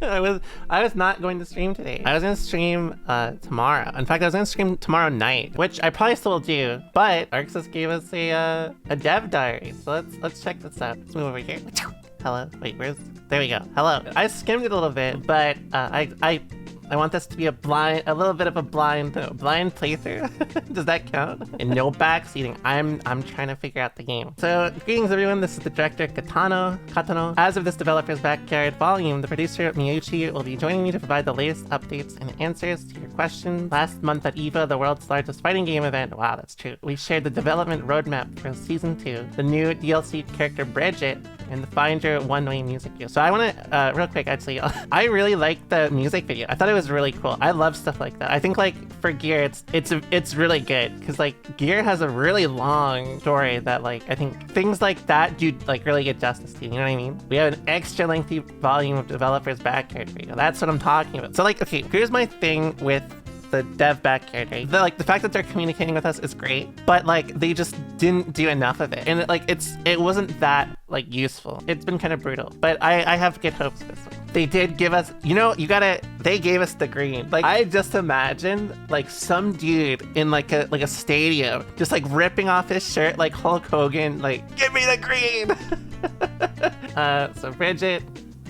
I was not going to stream today. I was gonna stream tomorrow. In fact, I was gonna stream tomorrow night, which I probably still will do. But Arxis gave us a dev diary, so let's check this out. Let's move over here. Hello. Wait, there we go. Hello. I skimmed it a little bit, but I want this to be a little bit of a blind playthrough. Does that count? And no backseating. I'm trying to figure out the game. So, greetings everyone, this is the director Katano. As of this developer's backyard volume, the producer Miyuchi will be joining me to provide the latest updates and answers to your questions. Last month at EVA, the world's largest fighting game event, wow, that's true, we shared the development roadmap for Season 2, the new DLC character Bridget, and the Finder one-way music video. So I want to, real quick actually, I really liked the music video. I thought it was really cool. I love stuff like that. I think like for Gear, it's really good because like Gear has a really long story that like I think things like that do like really get justice to. You know what I mean? We have an extra lengthy volume of developers backyard video. That's what I'm talking about. So like, okay, here's my thing with the dev backyard, right? The fact that they're communicating with us is great, but like they just didn't do enough of it, and it wasn't that like useful. It's been kind of brutal, but I have good hopes this one. They did give us, they gave us the green. Like I just imagined like some dude in like a stadium just like ripping off his shirt like Hulk Hogan, like give me the green. So Bridget,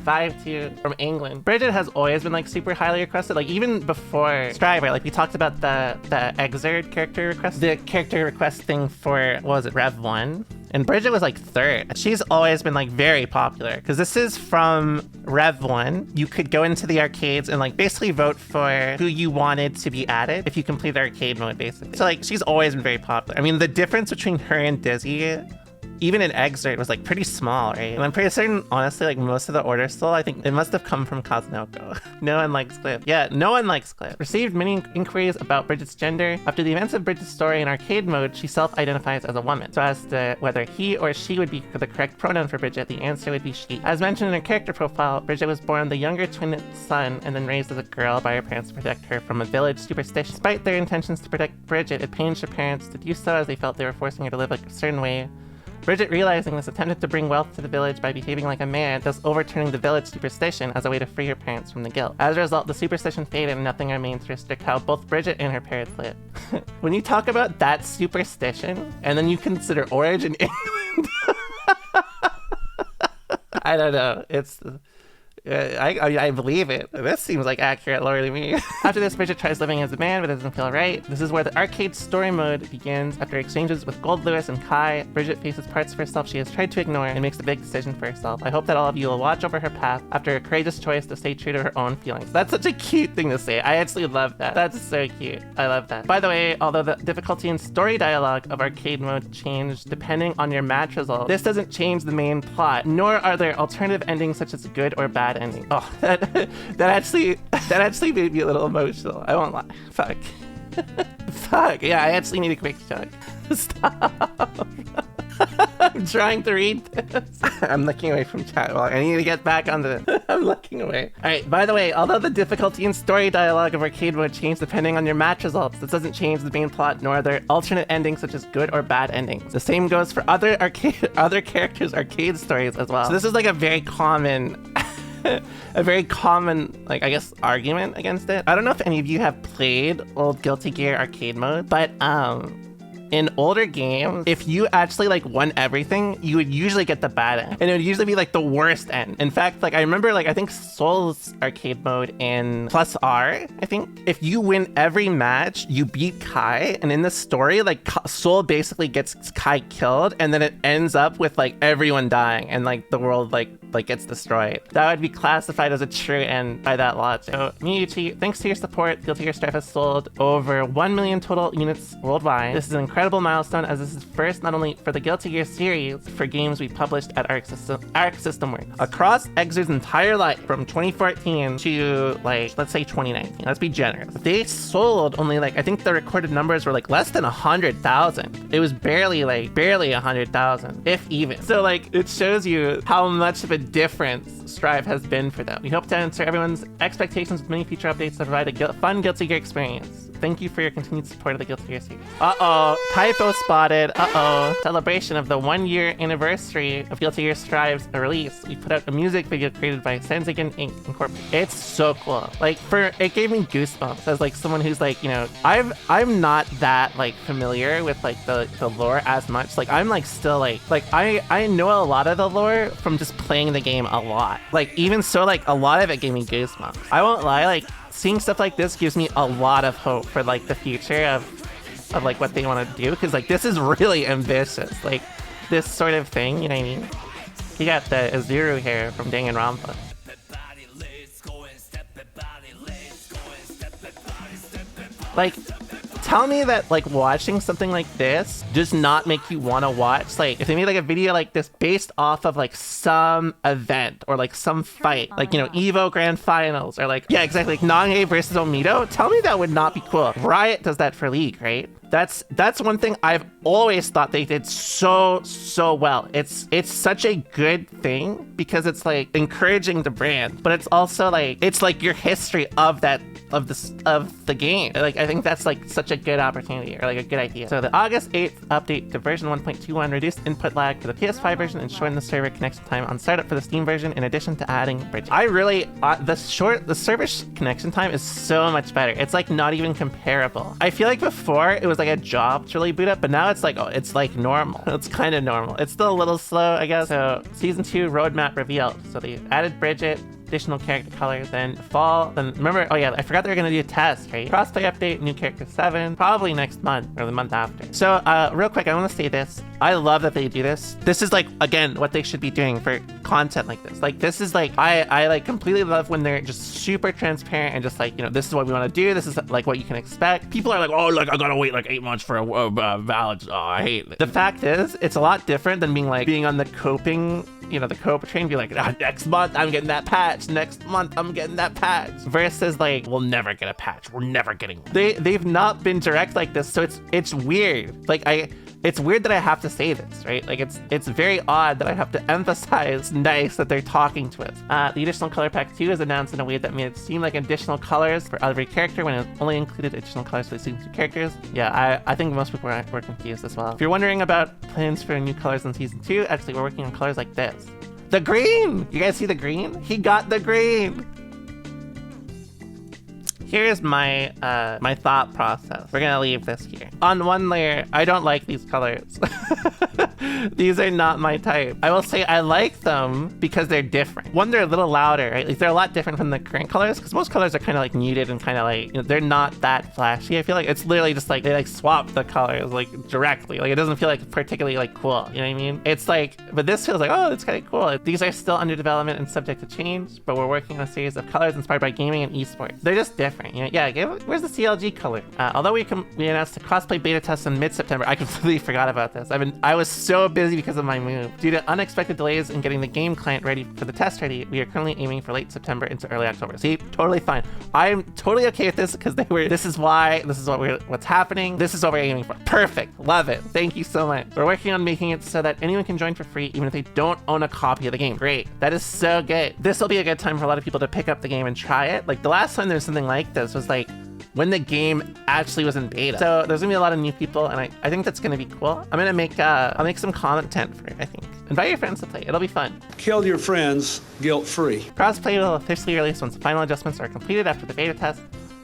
5-2 from England. Bridget has always been like super highly requested, like even before Strive, right? Like we talked about the Exerd character request, the character request thing for, what was it, Rev 1? And Bridget was like 3rd. She's always been like very popular because this is from Rev 1. You could go into the arcades and like basically vote for who you wanted to be added if you complete the arcade mode basically. So like she's always been very popular. I mean, the difference between her and Dizzy, even in Exert, was like pretty small, right? And I'm pretty certain, honestly, like most of the order still, I think it must have come from Kaznoko. No one likes Cliff. Yeah, no one likes Cliff. Received many inquiries about Bridget's gender. After the events of Bridget's story in arcade mode, she self-identifies as a woman. So as to whether he or she would be the correct pronoun for Bridget, the answer would be she. As mentioned in her character profile, Bridget was born the younger twin son and then raised as a girl by her parents to protect her from a village superstition. Despite their intentions to protect Bridget, it pains her parents to do so as they felt they were forcing her to live a certain way. Bridget, realizing this, attempted to bring wealth to the village by behaving like a man, thus overturning the village superstition as a way to free her parents from the guilt. As a result, the superstition faded and nothing remains to restrict how both Bridget and her parents live. When you talk about that superstition, and then you consider Origin England, I don't know, it's... I believe it. This seems like accurate lore to me. After this, Bridget tries living as a man, but it doesn't feel right. This is where the arcade story mode begins. After exchanges with Gold Lewis and Kai, Bridget faces parts of herself she has tried to ignore and makes a big decision for herself. I hope that all of you will watch over her path after a courageous choice to stay true to her own feelings. That's such a cute thing to say. I actually love that. That's so cute. I love that. By the way, although the difficulty and story dialogue of arcade mode change depending on your match result, this doesn't change the main plot, nor are there alternative endings such as good or bad ending. Oh, that actually made me a little emotional. I won't lie. Fuck. Fuck. Yeah, I actually need a quick chug. Stop. I'm trying to read this. I'm looking away from chat. Well, I need to get back on the... I'm looking away. Alright, by the way, although the difficulty and story dialogue of arcade mode change depending on your match results, this doesn't change the main plot, nor are there alternate endings such as good or bad endings. The same goes for other characters' arcade stories as well. So this is like a very common... a very common, like, I guess, argument against it. I don't know if any of you have played old Guilty Gear arcade mode, but in older games, if you actually like won everything, you would usually get the bad end, and it would usually be like the worst end. In fact, like I remember, like I think Soul's arcade mode in Plus R, I think if you win every match, you beat Kai, and in the story, like Soul basically gets Kai killed, and then it ends up with like everyone dying, and like the world like gets destroyed. That would be classified as a true end by that logic. So Miyuchi, thanks to your support, Guilty Gear Strive has sold over 1 million total units worldwide. This is an incredible milestone as this is first not only for the Guilty Gear series for games we published at Arc System Works. Across Exer's entire life from 2014 to like, let's say 2019, let's be generous. They sold only like, I think the recorded numbers were like less than 100,000. It was barely 100,000, if even. So like, it shows you how much of a difference Strive has been for them. We hope to answer everyone's expectations with many future updates that provide a fun Guilty Gear experience. Thank you for your continued support of the Guilty Gear series. Uh-oh, typo spotted. Uh-oh. Celebration of the 1-year anniversary of Guilty Gear Strive's release. We put out a music video created by Sanzigan Inc. Incorporated. It's so cool. Like, it gave me goosebumps as like someone who's like, you know, I'm not that like familiar with like the lore as much. Like, I'm like still like I know a lot of the lore from just playing the game a lot. Like, even so, like a lot of it gave me goosebumps. I won't lie, like seeing stuff like this gives me a lot of hope for like the future of like what they want to do, because like this is really ambitious, like this sort of thing, you know what I mean? You got the Azuru here from Danganronpa. Like, tell me that like watching something like this does not make you want to watch, like if they made like a video like this based off of like some event or like some fight, like, you know, Evo Grand Finals, or like, yeah, exactly, like Nanase versus Omito. Tell me that would not be cool. Riot does that for League, right? That's one thing I've always thought they did so well. It's such a good thing because it's like encouraging the brand, but it's also like, it's like your history of the game. Like, I think that's like such a good opportunity, or like a good idea. So the August 8th update to version 1.21 reduced input lag for the PS5 version and shortened the server connection time on startup for the Steam version, in addition to adding Bridget. I really, the server connection time is so much better. It's like not even comparable. I feel like before it was like a job to really boot up, but now it's like, oh, it's like normal. It's kind of normal. It's still a little slow, I guess. So season 2 roadmap revealed. So they added Bridget, additional character color, then fall, then remember, oh yeah, I forgot they were gonna do a test, right? Crossplay update, new character 7, probably next month or the month after. So real quick, I want to say this. I love that they do this. This is like, again, what they should be doing for content like this. Like, this is like, I like completely love when they're just super transparent and just like, you know, this is what we want to do. This is like what you can expect. People are like, oh, like I gotta wait like 8 months for a valid. Oh, I hate it. The fact is, it's a lot different than being on the coping, you know, the cope train, be like, next month I'm getting that patch, next month I'm getting that patch, versus like, we'll never get a patch, we're never getting one. They've not been direct like this, so it's weird. Like, it's weird that I have to say this, right? Like, it's very odd that I have to emphasize nice that they're talking to us. The additional color pack 2 is announced in a way that made it seem like additional colors for every character when it only included additional colors for the season 2 characters. Yeah, I think most people were confused as well. If you're wondering about plans for new colors in season 2, actually we're working on colors like this. The green! You guys see the green? He got the green! Here's my my thought process. We're gonna leave this here. On one layer, I don't like these colors. These are not my type. I will say I like them because they're different. One, they're a little louder, right? Like, they're a lot different from the current colors, because most colors are kind of like muted and kind of like, you know, they're not that flashy. I feel like it's literally just like they like swap the colors like directly. Like, it doesn't feel like particularly like cool. You know what I mean? It's like, but this feels like, oh, it's kind of cool. These are still under development and subject to change, but we're working on a series of colors inspired by gaming and esports. They're just different. You know? Yeah, where's the CLG color? Although we announced a Cosplay beta test in mid-September, I completely forgot about this. I was so busy because of my move. Due to unexpected delays in getting the game client ready for the test ready, we are currently aiming for late September into early October. See, totally fine. I'm totally okay with this because this is what's happening. This is what we're aiming for. Perfect. Love it. Thank you so much. We're working on making it so that anyone can join for free, even if they don't own a copy of the game. Great. That is so good. This will be a good time for a lot of people to pick up the game and try it. Like, the last time there was something like this was like when the game actually was in beta. So there's gonna be a lot of new people, and I think that's gonna be cool. I'm gonna make I'll make some content for it, I think. Invite your friends to play. It'll be fun. Kill your friends guilt-free. Crossplay will officially release once the final adjustments are completed after the beta test.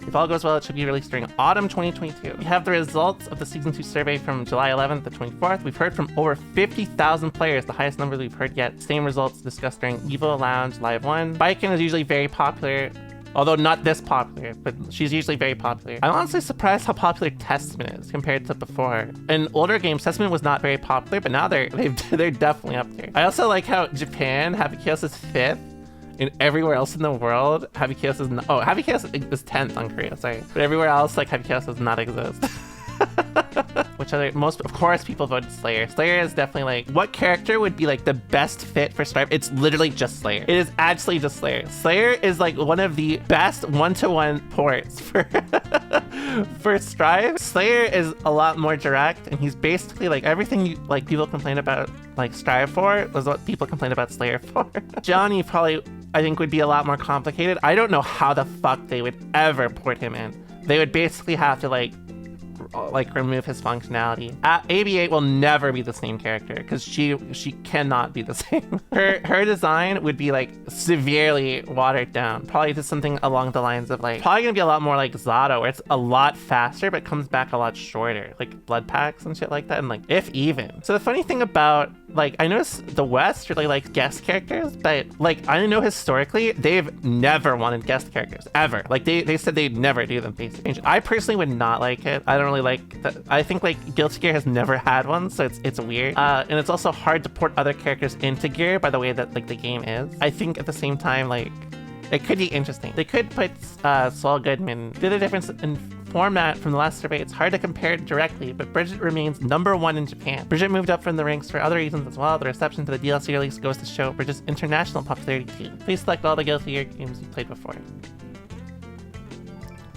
If all goes well, it should be released during autumn 2022. We have the results of the Season 2 survey from July 11th to 24th. We've heard from over 50,000 players, the highest numbers we've heard yet. Same results discussed during Evo Lounge Live 1. Baiken is usually very popular, although not this popular, but she's usually very popular. I'm honestly surprised how popular Testament is compared to before. In older games, Testament was not very popular, but now they're definitely up there. I also like how Japan, Happy Chaos is 5th, and everywhere else in the world, Happy Chaos is Happy Chaos is 10th on Korea, sorry. But everywhere else, like, Happy Chaos does not exist. Which other, of course, people voted Slayer. Slayer is definitely like, what character would be like the best fit for Strive? It's literally just Slayer. It is actually just Slayer. Slayer is like one of the best one-to-one ports for Strive. Slayer is a lot more direct, and he's basically like everything people complain about like Strive for was what people complain about Slayer for. Johnny probably, I think, would be a lot more complicated. I don't know how the fuck they would ever port him in. they would basically have to like remove his functionality. AB8 will never be the same character because she cannot be the same. Her design would be like severely watered down, probably to something along the lines of like probably gonna be a lot more like Zato, where it's a lot faster but comes back a lot shorter, like blood packs and shit like that, and like if even. So the funny thing about like, I noticed the West really likes guest characters, but like I know historically they've never wanted guest characters ever. Like they said they'd never do them basically. I personally would not like it. I don't really like that. I think like Guilty Gear has never had one, so it's weird. And it's also hard to port other characters into Gear by the way that like the game is. I think at the same time, like it could be interesting. They could put Saul Goodman. The other difference in format from the last survey, it's hard to compare it directly, but Bridget remains #1 in Japan. Bridget moved up from the ranks for other reasons as well. The reception to the DLC release goes to show Bridget's international popularity too. Please select all the Guilty Gear games you played before.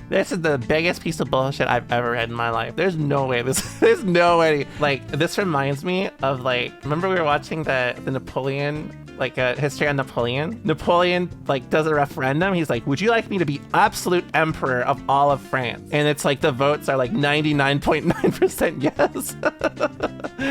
This is the biggest piece of bullshit I've ever read in my life. There's no way there's no way. Like, this reminds me of like, remember we were watching the Napoleon, like a history on Napoleon? Napoleon like does a referendum. He's like, would you like me to be absolute emperor of all of France? And it's like the votes are like 99.9% yes.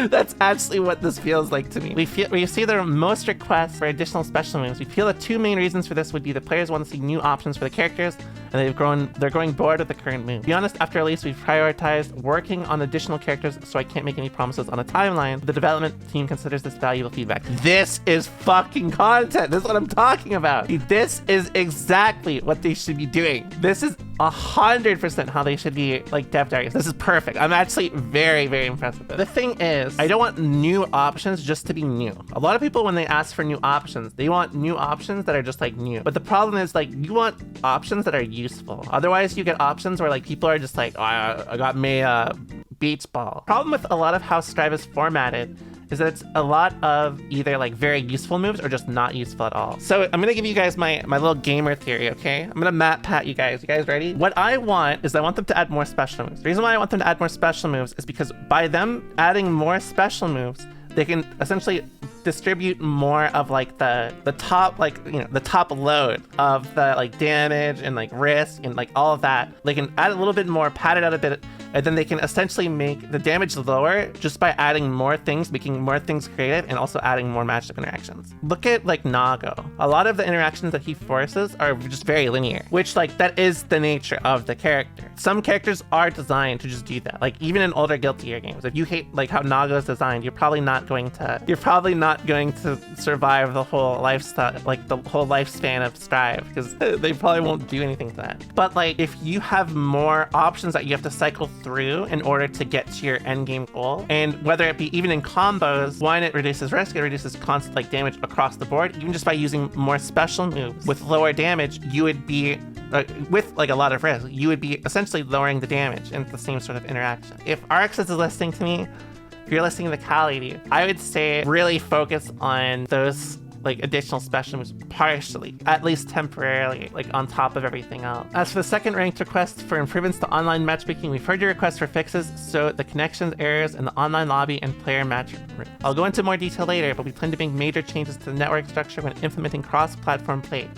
That's actually what this feels like to me. We see the most requests for additional special moves. We feel the two main reasons for this would be the players want to see new options for the characters, and they're growing bored with the current move. To be honest, after release, we've prioritized working on additional characters, so I can't make any promises on a timeline. The development team considers this valuable feedback. This is fucking content. This is what I'm talking about. This is exactly what they should be doing. This is 100% how they should be like dev diaries. This is perfect. I'm actually very, very impressed with it. The thing is, I don't want new options just to be new. A lot of people, when they ask for new options, they want new options that are just like new. But the problem is like, you want options that are useful. Otherwise you get options where like people are just like, oh, I got me a beach ball. Problem with a lot of how Strive is formatted is that it's a lot of either like very useful moves or just not useful at all. So I'm gonna give you guys my little gamer theory, okay? I'm gonna map pat you guys. You guys ready? What I want is I want them to add more special moves. The reason why I want them to add more special moves is because by them adding more special moves, they can essentially distribute more of like the top, like, you know, the top load of the like damage and like risk and like all of that. They can add a little bit more, pad it out a bit, and then they can essentially make the damage lower just by adding more things, making more things creative, and also adding more matchup interactions. Look at like Nago. A lot of the interactions that he forces are just very linear, which like that is the nature of the character. Some characters are designed to just do that. Like even in older Guilty Gear games, if you hate like how Nago is designed, you're probably not going to survive the whole lifestyle, like the whole lifespan of Strive, because they probably won't do anything to that. But like if you have more options that you have to cycle through in order to get to your end game goal, and whether it be even in combos, one, it reduces risk, it reduces constant like damage across the board. Even just by using more special moves with lower damage, you would be with like a lot of risk, you would be essentially lowering the damage, and it's the same sort of interaction. If RxS is listening to me, if you're listening to the Kali, I would say really focus on those like additional special moves partially, at least temporarily, like on top of everything else. As for the second ranked request for improvements to online matchmaking, we've heard your request for fixes, so the connections errors in the online lobby and player match. I'll go into more detail later, but we plan to make major changes to the network structure when implementing cross-platform play.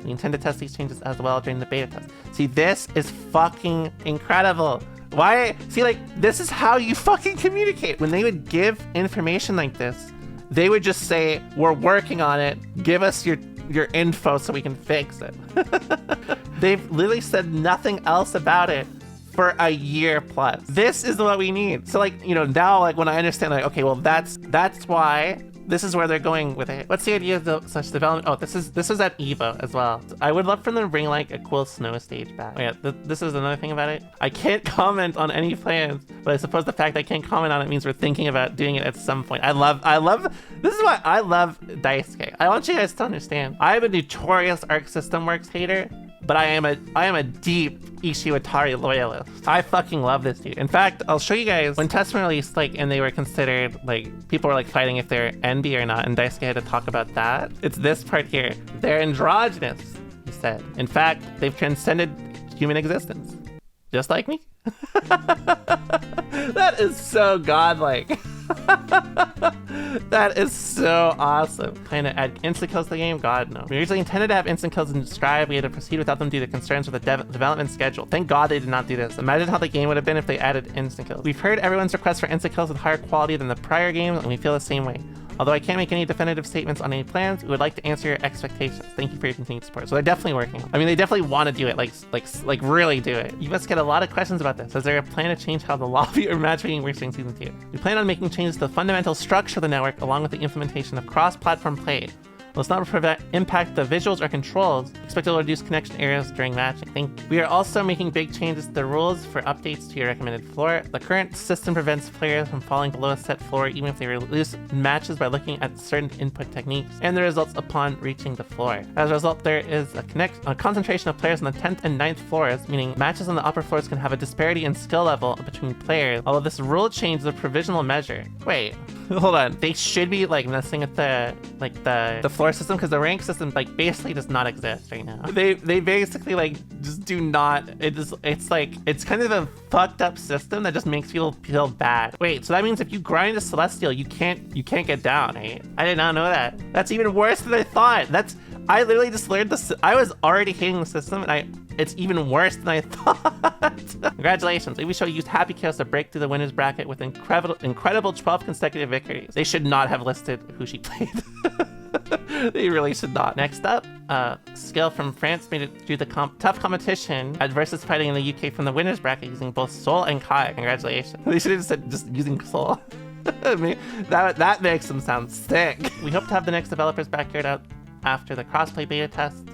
We intend to test these changes as well during the beta test. See, this is fucking incredible. Why? See, like, this is how you fucking communicate. When they would give information like this, they would just say, we're working on it. Give us your info so we can fix it. They've literally said nothing else about it for a year plus. This is what we need. So like, you know, now like when I understand like, okay, well that's why this is where they're going with it. What's the idea of such development? Oh, this is at EVO as well. I would love for them to bring like a cool snow stage back. Oh, yeah, this is another thing about it. I can't comment on any plans, but I suppose the fact I can't comment on it means we're thinking about doing it at some point. I love, this is why I love Daisuke. I want you guys to understand, I'm a notorious Arc System Works hater, but I am a deep Ishiwatari loyalist. I fucking love this dude. In fact, I'll show you guys when Testament released, like, and they were considered, like, people were like fighting if they're NB or not, and Daisuke had to talk about that. It's this part here. They're androgynous, he said. In fact, they've transcended human existence. Just like me. That is so godlike. That is so awesome. Plan to add instant kills to the game? God, no. We originally intended to have instant kills in Strive. We had to proceed without them due to concerns with the development schedule. Thank God they did not do this. Imagine how the game would have been if they added instant kills. We've heard everyone's requests for instant kills with higher quality than the prior games, and we feel the same way. Although I can't make any definitive statements on any plans, we would like to answer your expectations. Thank you for your continued support. So they're definitely working. I mean, they definitely want to do it, like really do it. You must get a lot of questions about this. Is there a plan to change how the lobby or matchmaking works in Season 2? We plan on making changes to the fundamental structure of the network along with the implementation of cross-platform play. Let's not impact the visuals or controls. Expect it will reduce connection errors during matching. Thank you. We are also making big changes to the rules for updates to your recommended floor. The current system prevents players from falling below a set floor even if they lose matches by looking at certain input techniques and the results upon reaching the floor. As a result, there is a concentration of players on the 10th and 9th floors, meaning matches on the upper floors can have a disparity in skill level between players. Although this rule change is a provisional measure. Wait, hold on. They should be like messing with the floor system because the rank system like basically does not exist right now. They basically like just do not. It's like it's kind of a fucked up system that just makes people feel bad. Wait, so that means if you grind a Celestial, you can't get down, right? I did not know that. That's even worse than I thought. I literally just learned this. I was already hating the system, and it's even worse than I thought. Congratulations. We show used Happy Chaos to break through the winners bracket with incredible 12 consecutive victories. They should not have listed who she played. They really should not. Next up, Skill from France made it through the tough competition at versus fighting in the UK from the winners bracket using both Soul and Kai. Congratulations. They should have said just using Soul. I mean, that makes them sound sick. We hope to have the next developers backyard out after the Crossplay beta test.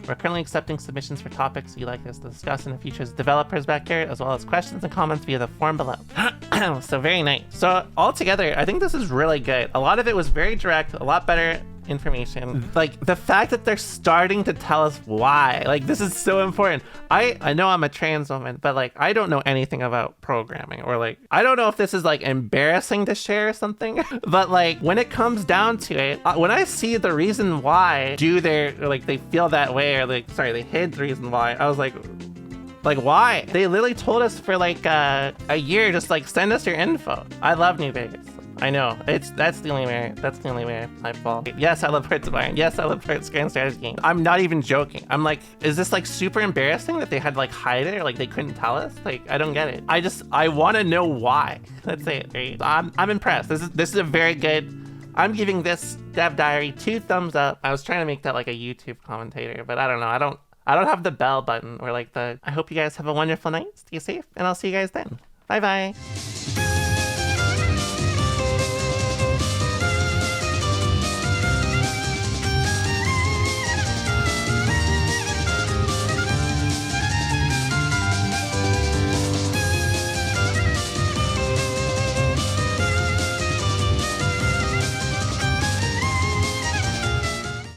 We're currently accepting submissions for topics you'd like us to discuss in the future's developers backyard, as well as questions and comments via the form below. So very nice. So altogether, I think this is really good. A lot of it was very direct, a lot better information. Like the fact that they're starting to tell us why, like this is so important. I know I'm a trans woman, but like I don't know anything about programming, or like I don't know if this is like embarrassing to share or something. But like when it comes down to it, when I see the reason why they feel that way, or like sorry, they hid the reason why, I was like why? They literally told us for like a year, just like send us your info. I love New Vegas. I know, that's the only way I fall. Yes, I love Hearts of Iron. Yes, I love Hearts Grand Strategy game. I'm not even joking. I'm like, is this like super embarrassing that they had to like hide it, or like they couldn't tell us? Like, I don't get it. I want to know why. That's it. Right? I'm impressed. This is a very good. I'm giving this dev diary 2 thumbs up. I was trying to make that like a YouTube commentator, but I don't know. I don't have the bell button or like the. I hope you guys have a wonderful night. Stay safe, and I'll see you guys then. Bye bye.